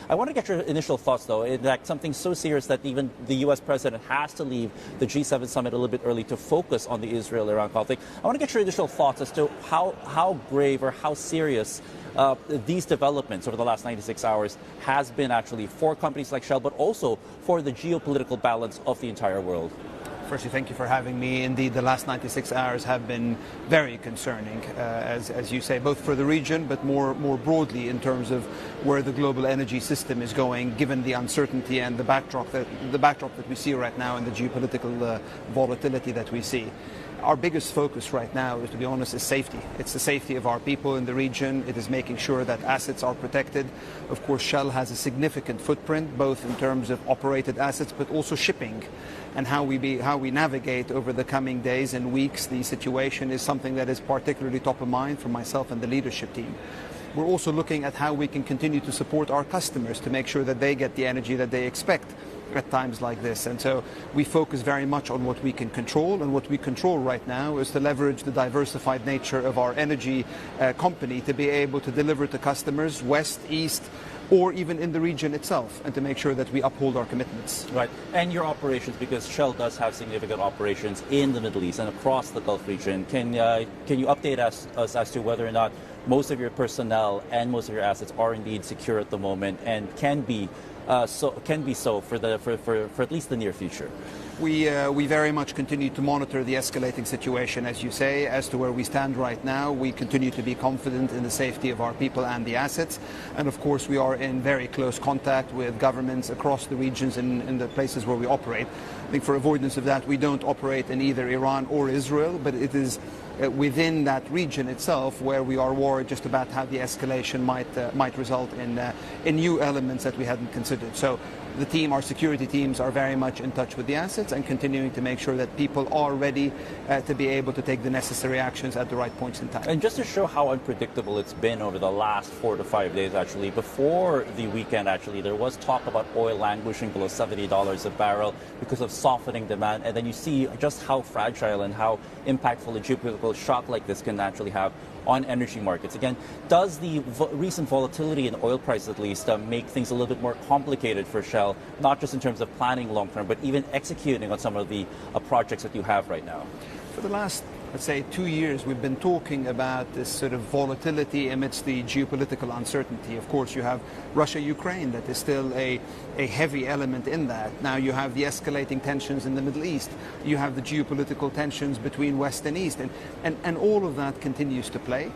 I want to get your initial thoughts, though, in that something so serious that even the U.S. president has to leave the G7 summit a little bit early to focus on the Israel-Iran conflict. I want to get your initial thoughts as to how grave or how serious these developments over the last 96 hours has been actually for companies like Shell, but also for the geopolitical balance of the entire world. Firstly, thank you for having me. Indeed, the last 96 hours have been very concerning, as you say, both for the region, but more broadly in terms of where the global energy system is going, given the uncertainty and the backdrop that we see right now and the geopolitical volatility that we see. Our biggest focus right now, to be honest, is safety. It's the safety of our people in the region. It is making sure that assets are protected. Of course, Shell has a significant footprint, both in terms of operated assets, but also shipping. And how we navigate over the coming days and weeks the situation is something that is particularly top of mind for myself and the leadership team. We're also looking at how we can continue to support our customers to make sure that they get the energy that they expect at times like this. And so we focus very much on what we can control, and what we control right now is to leverage the diversified nature of our energy company to be able to deliver to customers west, east, or even in the region itself, and to make sure that we uphold our commitments. Right, and your operations, because Shell does have significant operations in the Middle East and across the Gulf region. Can you update us as to whether or not most of your personnel and most of your assets are indeed secure at the moment, and can be so for at least the near future? We very much continue to monitor the escalating situation, as you say. As to where we stand right now, we continue to be confident in the safety of our people and the assets. And of course, we are in very close contact with governments across the regions and in the places where we operate. I think for avoidance of that, we don't operate in either Iran or Israel, but it is within that region itself where we are worried just about how the escalation might result in new elements that we hadn't considered. So the team, our security teams, are very much in touch with the assets and continuing to make sure that people are ready to be able to take the necessary actions at the right points in time. And just to show how unpredictable it's been over the last 4 to 5 days, actually, before the weekend, actually, there was talk about oil languishing below $70 a barrel because of softening demand. And then you see just how fragile and how impactful a geopolitical shock like this can actually have on energy markets. Again, does the recent volatility in oil prices at least make things a little bit more complicated for Shell, not just in terms of planning long term, but even executing on some of the projects that you have right now? For the last, let's say, 2 years, we've been talking about this sort of volatility amidst the geopolitical uncertainty. Of course, you have Russia-Ukraine that is still a heavy element in that. Now you have the escalating tensions in the Middle East. You have the geopolitical tensions between West and East. And all of that continues to play.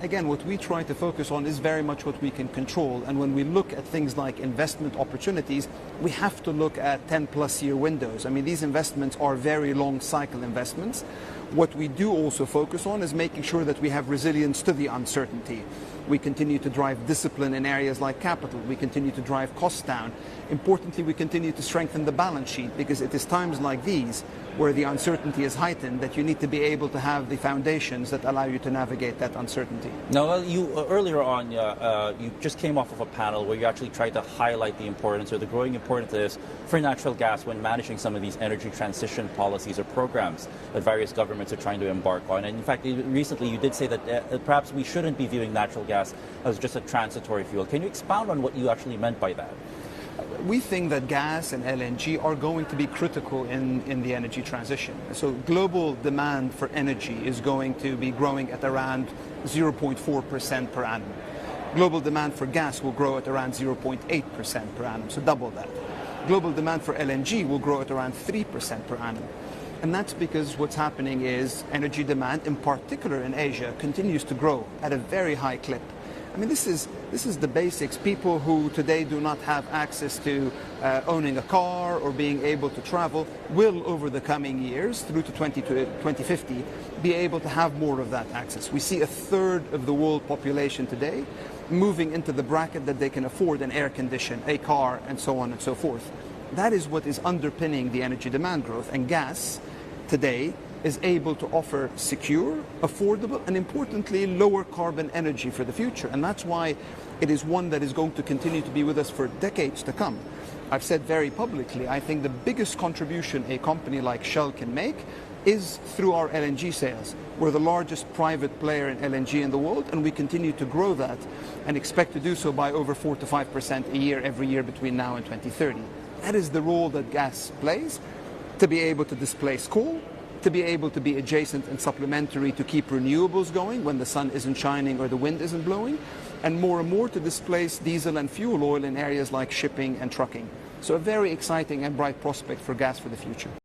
Again, what we try to focus on is very much what we can control. And when we look at things like investment opportunities, we have to look at 10-plus year windows. I mean, these investments are very long cycle investments. What we do also focus on is making sure that we have resilience to the uncertainty. We continue to drive discipline in areas like capital. We continue to drive costs down. Importantly, we continue to strengthen the balance sheet, because it is times like these where the uncertainty is heightened that you need to be able to have the foundations that allow you to navigate that uncertainty. Now, you earlier on, you just came off of a panel where you actually tried to highlight the importance or the growing importance of this for natural gas when managing some of these energy transition policies or programs that various governments are trying to embark on. And in fact, recently you did say that perhaps we shouldn't be viewing natural gas as just a transitory fuel. Can you expound on what you actually meant by that? We think that gas and LNG are going to be critical in the energy transition. So global demand for energy is going to be growing at around 0.4% per annum. Global demand for gas will grow at around 0.8% per annum, so double that. Global demand for LNG will grow at around 3% per annum. And that's because what's happening is energy demand, in particular in Asia, continues to grow at a very high clip. I mean, this is the basics. People who today do not have access to owning a car or being able to travel will, over the coming years, through to 2050, be able to have more of that access. We see a third of the world population today moving into the bracket that they can afford an air condition, a car, and so on and so forth. That is what is underpinning the energy demand growth. And gas today is able to offer secure, affordable, and importantly, lower carbon energy for the future. And that's why it is one that is going to continue to be with us for decades to come. I've said very publicly, I think the biggest contribution a company like Shell can make is through our LNG sales. We're the largest private player in LNG in the world, and we continue to grow that and expect to do so by over 4 to 5% a year every year between now and 2030. That is the role that gas plays, to be able to displace coal, to be able to be adjacent and supplementary to keep renewables going when the sun isn't shining or the wind isn't blowing, and more to displace diesel and fuel oil in areas like shipping and trucking. So a very exciting and bright prospect for gas for the future.